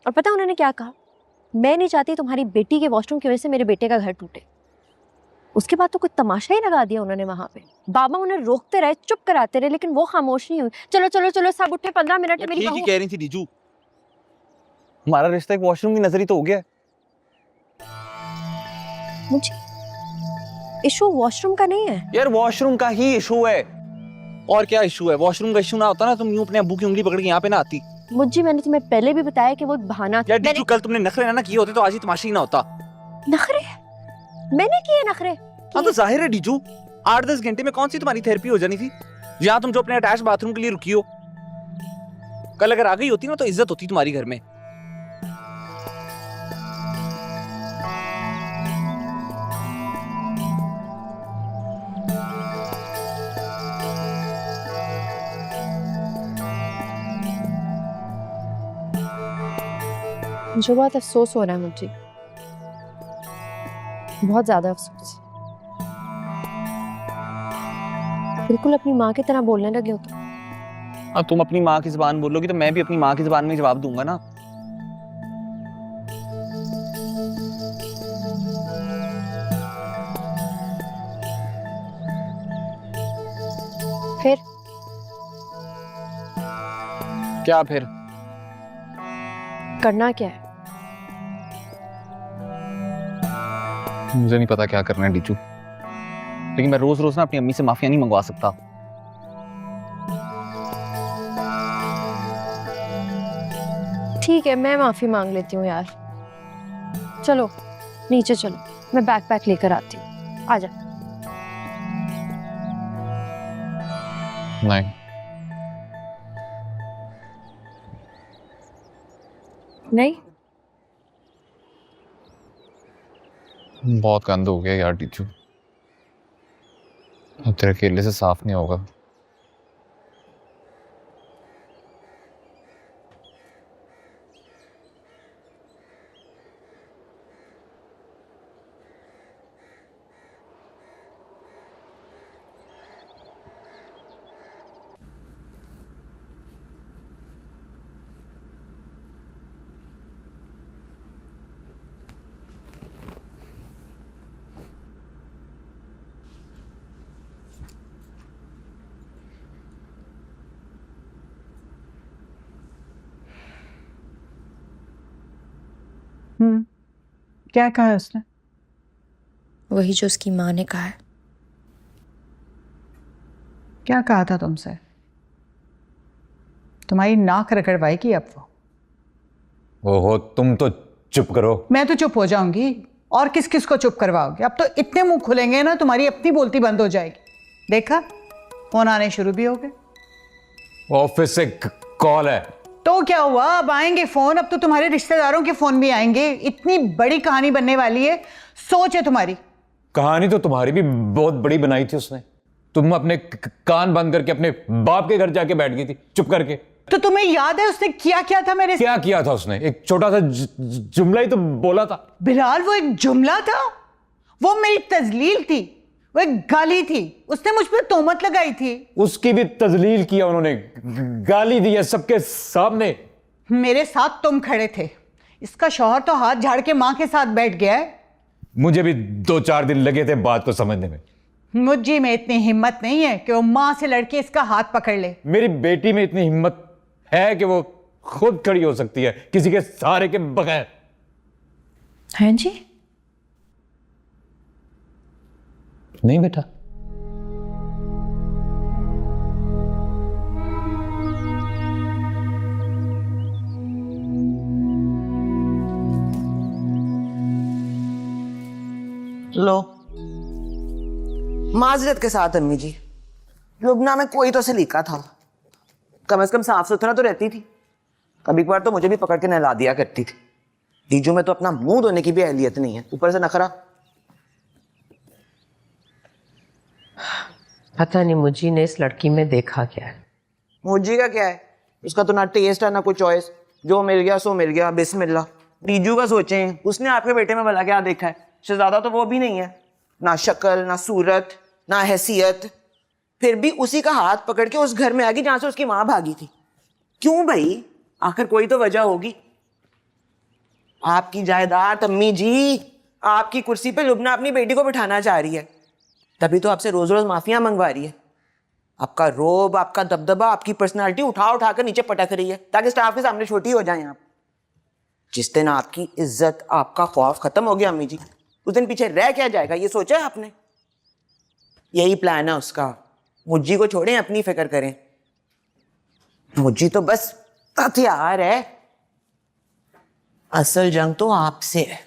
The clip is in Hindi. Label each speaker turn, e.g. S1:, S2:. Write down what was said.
S1: और पता उन्होंने क्या कहा, मैं नहीं चाहती तुम्हारी बेटी के वॉशरूम की वजह से मेरे बेटे का घर टूटे। उसके बाद तो कुछ तमाशा ही लगा दिया उन्होंने वहां पे। बाबा उन्हें रोकते रहे, चुप कराते रहे, लेकिन वो खामोश नहीं हुई। चलो चलो चलो सब उठे, 15 मिनट है मेरी
S2: ठीक ही
S1: बहू।
S2: कह रही थी रीजू, हमारा रिश्ता एक वॉशरूम की नजरी तो हो गया।
S1: मुझे इशू वॉशरूम का नहीं है
S2: यार वॉशरूम का ही इशू है, और क्या इशू है? वॉशरूम का इशू ना होता ना तुम यूं अपने अब्बू की उंगली पकड़ के यहाँ पे ना आती।
S1: मुझे। मैंने तुम्हें पहले भी बताया कि वो एक बहाना।
S2: यार रीजू, कल तुमने नखरे ना किए होते तो आज ही तमाशा ही ना होता।
S1: नखरे? मैंने किए नखरे?
S2: हाँ तो जाहिर है रीजू, 8-10 घंटे में कौन सी तुम्हारी थेरेपी हो जानी थी? यहाँ तुम जो अपने अटैच बाथरूम के लिए रुकी हो, कल अगर आ गई होती ना तो इज्जत होती तुम्हारी घर में।
S1: मुझे बहुत अफसोस हो रहा है मुझे, बहुत ज्यादा अफसोस। बिल्कुल अपनी माँ की तरह बोलने लगे हो तुम।
S2: अब तुम अपनी माँ की जुबान बोलोगी तो मैं भी अपनी माँ की जुबान में जवाब दूंगा ना।
S1: फिर
S2: क्या फिर?
S1: करना क्या है?
S2: मुझे नहीं पता क्या करना है डीचू, लेकिन मैं रोज रोज ना अपनी अम्मी से माफिया नहीं मंगवा सकता।
S1: ठीक है, मैं माफी मांग लेती हूँ यार। चलो नीचे चलो, मैं बैकपैक लेकर आती हूँ। आजा।
S2: नहीं,
S1: नहीं?
S2: बहुत गंद हो गया यार डीचू, अब तेरे अकेले से साफ नहीं होगा।
S3: क्या कहा उसने?
S1: वही जो उसकी माँ ने कहा है।
S3: क्या कहा था तुमसे? तुम्हारी नाक रगड़वाई की अब वो?
S4: ओहो, तुम तो चुप करो।
S3: मैं तो चुप हो जाऊंगी, और किस किस को चुप करवाओगे? अब तो इतने मुंह खुलेंगे ना, तुम्हारी अपनी बोलती बंद हो जाएगी। देखा, फोन आने शुरू भी हो गए।
S4: ऑफिस से कॉल है।
S3: तो क्या हुआ, अब आएंगे फोन, अब तो तुम्हारे रिश्तेदारों के फोन भी आएंगे। इतनी बड़ी कहानी बनने वाली है, सोच है तुम्हारी।
S4: कहानी तो तुम्हारी भी बहुत बड़ी बनाई थी उसने। तुम अपने कान बंद करके अपने बाप के घर जाके बैठ गई थी चुप करके।
S3: तो तुम्हें याद है उसने क्या क्या था मेरे?
S4: क्या किया था उसने? एक छोटा सा जुमला ही तो बोला था।
S3: बिलाल, वो एक जुमला था? वो मेरी तजलील थी, वो एक गाली थी। उसने मुझ पर तोहमत लगाई थी।
S4: उसकी भी तजलील किया उन्होंने, गाली दी है सबके सामने।
S3: मेरे साथ तुम खड़े थे, इसका शौहर तो हाथ झाड़ के मां के साथ बैठ गया है।
S4: मुझे भी 2-4 दिन लगे थे बात को समझने में।
S3: मुझे में इतनी हिम्मत नहीं है कि वो मां से लड़के इसका हाथ पकड़ ले।
S4: मेरी बेटी में इतनी हिम्मत है कि वो खुद खड़ी हो सकती है किसी के सहारे के बगैर।
S3: हैं जी?
S4: नहीं बेटा,
S5: लो, माजरत के साथ अम्मी जी, लुबना में कोई तो सलीका था, कम से कम साफ सुथरा तो रहती थी। कभी कभार तो मुझे भी पकड़ के नहला दिया करती थी। दीजू में तो अपना मुंह धोने की भी अहलियत नहीं है, ऊपर से नखरा।
S6: पता नहीं मुझी ने इस लड़की में देखा क्या है।
S5: मुझी का क्या है, उसका तो ना टेस्ट है ना कोई चॉइस, जो मिल गया सो मिल गया, बिस्मिल्लाह। दीजू का सोचें, उसने आपके बेटे में भला क्या देखा है? शहजादा तो वो भी नहीं है, ना शक्ल ना सूरत ना हैसियत, फिर भी उसी का हाथ पकड़ के उस घर में आ गई जहां से उसकी माँ भागी थी। क्यों भाई, आखिर कोई तो वजह होगी। आपकी जायदाद अम्मी जी, आपकी कुर्सी पे लुबना अपनी बेटी को बिठाना चाह रही है, तभी तो आपसे रोज रोज माफिया मंगवा रही है। आपका रोब, आपका दबदबा, आपकी पर्सनालिटी उठा उठा कर नीचे पटक रही है ताकि स्टाफ के सामने छोटी हो जाएं आप। जिस दिन आपकी इज्जत, आपका खौफ खत्म हो गया अम्मी जी, उस दिन पीछे रह क्या जाएगा ये सोचा है आपने? यही प्लान है उसका। मुझी को छोड़ें, अपनी फिक्र करें। मुझी तो बस हथियार है, असल जंग तो आपसे है।